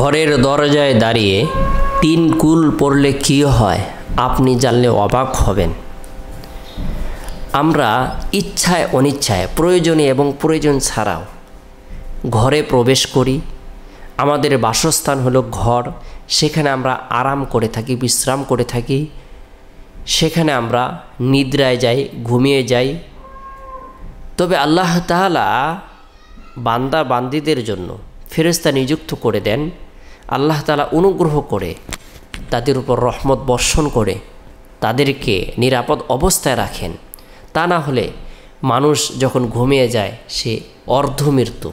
ঘরের দরজায় দাঁড়িয়ে 3 কুল পড়লে কী হয় আপনি জানলে অবাক হবেন। আমরা ইচ্ছায় অনিচ্ছায়, প্রয়োজনে এবং প্রয়োজন ছাড়াও ঘরে প্রবেশ করি। আমাদের বাসস্থান হলো ঘর, সেখানে আমরা আরাম করে থাকি, বিশ্রাম করে থাকি, সেখানে আমরা নিদ্রায় যাই, ঘুমিয়ে যাই। তবে আল্লাহ তাআলা বান্দা বান্দীদের জন্য ফেরেশতা নিযুক্ত করে দেন। আল্লাহ তাআলা অনুগ্রহ করে তাদের উপর রহমত বর্ষণ করে তাদেরকে নিরাপদ অবস্থায় রাখেন। তা না হলে মানুষ যখন ঘুমিয়ে যায় সে অর্ধমৃত্যু,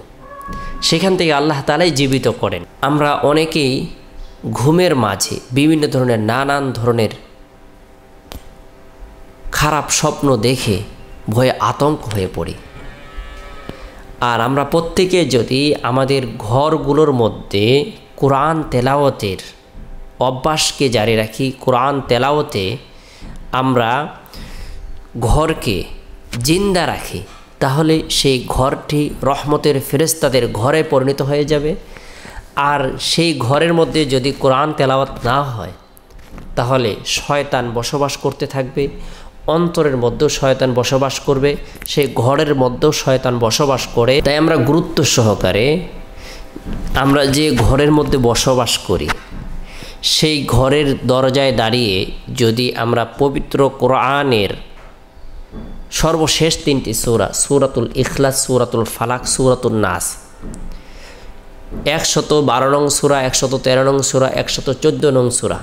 সেখান থেকে আল্লাহ তাআলাই জীবিত করেন। আমরা অনেকেই ঘুমের মাঝে বিভিন্ন ধরনের নানান ধরনের খারাপ স্বপ্ন দেখে ভয়ে আতঙ্ক হয়ে পড়ি। আর আমরা প্রত্যেকে যদি আমাদের ঘরগুলোর মধ্যে কোরআন তেলাওয়াতের অভ্যাসকে জারি রাখি, কোরআন তেলাওয়াতে আমরা ঘরকে জিন্দা রাখি, তাহলে সেই ঘরটি রহমতের ফেরেশতাদের ঘরে পরিণত হয়ে যাবে। আর সেই ঘরের মধ্যে যদি কোরআন তেলাওয়াত না হয় তাহলে শয়তান বসবাস করতে থাকবে, অন্তরের মধ্যেও শয়তান বসবাস করবে, সেই ঘরের মধ্যেও শয়তান বসবাস করে। তাই আমরা গুরুত্ব সহকারে আমরা যে ঘরের মধ্যে বসবাস করি সেই ঘরের দরজায় দাঁড়িয়ে যদি আমরা পবিত্র কোরআনের সর্বশেষ 3টি সূরা, সূরাতুল ইখলাস, সূরাতুল ফালাক, সূরাতুন নাস, 112 নং সূরা, 113 নং সূরা, 114 নং সূরা,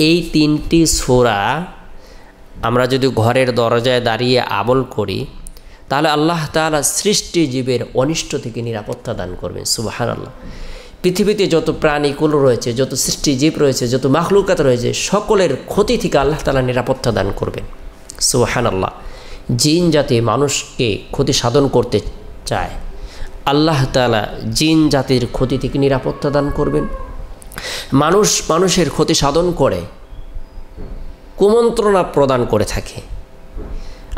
এই 3টি সূরা আমরা যদি ঘরের দরজায় দাঁড়িয়ে আমল করি তাহলে আল্লাহ তাআলা সৃষ্টি জীবের অনিষ্ট থেকে নিরাপত্তা দান করবেন। সুবহানাল্লাহ। পৃথিবীতে যত প্রাণীকুল রয়েছে, যত সৃষ্টি জীব রয়েছে, যত মাখলুকাত রয়েছে, সকলের ক্ষতি থেকে আল্লাহ তাআলা নিরাপত্তা দান করবেন। সুবহানাল্লাহ। জিন জাতি মানুষকে ক্ষতি সাধন করতে চায়, আল্লাহ তাআলা জিন জাতির ক্ষতি থেকে নিরাপত্তা দান করবেন। মানুষের ক্ষতি সাধন করে কুমন্ত্রণা প্রদান করে থাকে,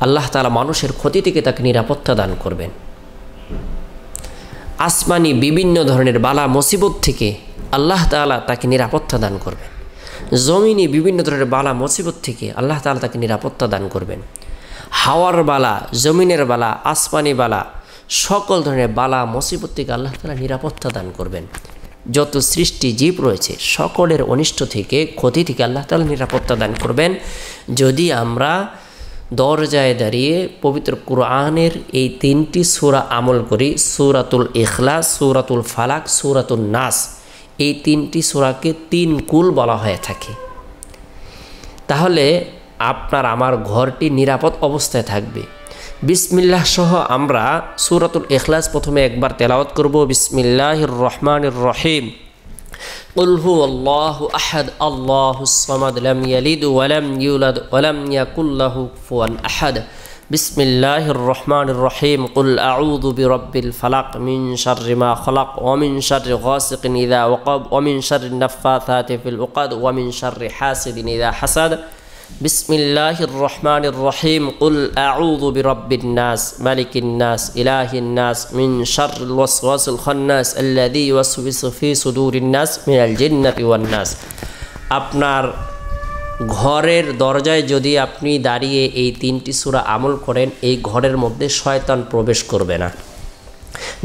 আল্লাহ তাআলা মানুষের ক্ষতি থেকে তাকে নিরাপত্তা দান করবেন। আসমানি বিভিন্ন ধরনের বালা মুসিবত থেকে আল্লাহ তাআলা তাকে নিরাপত্তা দান করবেন। জমিনি বিভিন্ন ধরনের বালা মুসিবত থেকে আল্লাহ তাআলা তাকে নিরাপত্তা দান করবেন। হাওয়ার বালা, জমিনের বালা, আসমানি বালা, সকল ধরনের বালা মুসিবত থেকে আল্লাহ তাআলা নিরাপত্তা দান করবেন। যত সৃষ্টি জীব রয়েছে সকলের অনিষ্ট থেকে, ক্ষতি থেকে আল্লাহ তাআলা নিরাপত্তা দান করবেন যদি আমরা দরজায় দাঁড়িয়ে পবিত্র কোরআনের এই 3টি সূরা আমল করি। সূরাতুল ইখলাস, সূরাতুল ফালাক, সূরাতুন নাস, এই 3টি সূরাকে 3 কুল বলা হয়ে থাকে। তাহলে আপনার আমার ঘরটি নিরাপদ অবস্থায় থাকবে। বিসমিল্লাহ সহ আমরা সূরাতুল ইখলাস প্রথমে একবার তেলাওয়াত করব। বিসমিল্লাহির রহমানির রহিম। কুল হুয়াল্লাহু আহাদ আল্লাহুস সামাদ লাম ইয়ালিদ ওয়া লাম ইউলাদ ওয়া লাম ইয়াকুল লাহু কুফুয়ান আহাদ। বিসমিল্লাহির রহমানির রহিম। কুল আউযু বিরাব্বিল ফালাক মিন শাররি মা খালাক ওয়া মিন শাররি গাসিকিন ইযা ওয়াকাব ওয়া মিন শাররিন নাফাসাতি ফিল উকাদ ওয়া মিন শাররি হাসিদিন ইযা হাসাদ। বিসমিল্লাহির রহমানির রহিম। কুল আউযু বিরাব্বিন নাস মালিকিন নাস ইলাহিন নাস মিন শাররিল ওয়াসওয়াসিল খান্নাস আল্লাযী ইউওয়াসওয়িসু ফি সুদুরিন নাস মিনাল জিন্নাতি ওয়ান নাস। আপনার ঘরের দরজায় যদি আপনি দাঁড়িয়ে এই 3টি সূরা আমল করেন, এই ঘরের মধ্যে শয়তান প্রবেশ করবে না।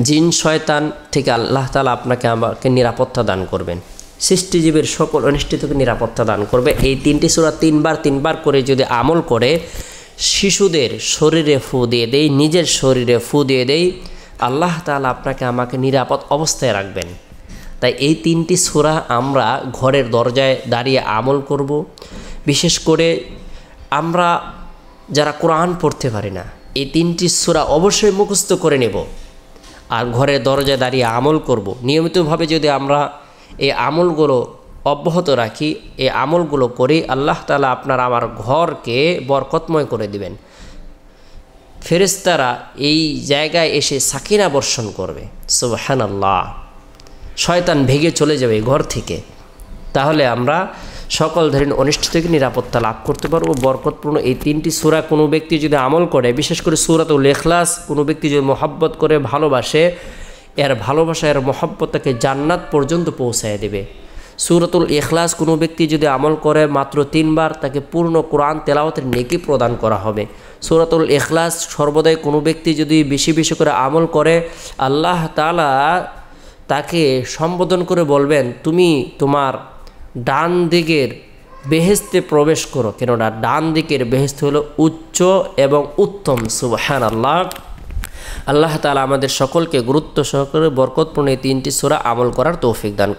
জিন শয়তান থেকে আল্লাহ তাআলা আপনাকে আমাকে নিরাপত্তা দান করবেন। সৃষ্টিজীবের সকল অনিষ্ট থেকে নিরাপত্তা দান করবে। এই 3টি সূরা 3বার করে যদি আমল করে শিশুদের শরীরে ফু দিয়ে দেই, নিজের শরীরে ফু দিয়ে দেই, আল্লাহ তাআলা আপনাকে আমাকে নিরাপদ অবস্থায় রাখবেন। তাই এই 3টি সূরা আমরা ঘরের দরজায় দাঁড়িয়ে আমল করব। বিশেষ করে আমরা যারা কোরআন পড়তে পারি না, এই 3টি সূরা অবশ্যই মুখস্থ করে নেব আর ঘরের দরজায় দাঁড়িয়ে আমল করব। নিয়মিতভাবে যদি আমরা এই আমলগুলো অব্যাহত রাখি, এই আমলগুলো করি, আল্লাহ তাআলা আপনার আমার ঘরকে বরকতময় করে দিবেন। ফেরেশতারা এই জায়গায় এসে সাকিনা বর্ষণ করবে। সুবহানাল্লাহ। শয়তান ভেগে চলে যাবে ঘর থেকে। তাহলে আমরা সকল ধরনের অনিষ্ট থেকে নিরাপত্তা লাভ করতে পারবো। বরকতপূর্ণ এই 3টি সূরা কোনো ব্যক্তি যদি আমল করে, বিশেষ করে সূরাতুল ইখলাস কোনো ব্যক্তি যদি মহব্বত করে ভালোবাসে, এর ভালোবাসা, এর মহব্বত তাকে জান্নাত পর্যন্ত পৌঁছায় দেবে। সূরাতুল ইখলাস কোনো ব্যক্তি যদি আমল করে মাত্র 3 বার, তাকে পূর্ণ কোরআন তেলাওয়াতের নেকি প্রদান করা হবে। সূরাতুল ইখলাস সর্বদাই কোনো ব্যক্তি যদি বেশি বেশি করে আমল করে, আল্লাহ তাআলা তাকে সম্বোধন করে বলবেন, তুমি তোমার ডান দিকের বেহেশতে প্রবেশ করো, কেননা ডান দিকের বেহেশত হলো উচ্চ এবং উত্তম। সুবহানাল্লাহ। আল্লাহ তাআলা আমাদের সকলকে গুরুত্ব সহকারে বরকতপূর্ণ এই 3টি সূরা আমল করার তৌফিক দান করুন।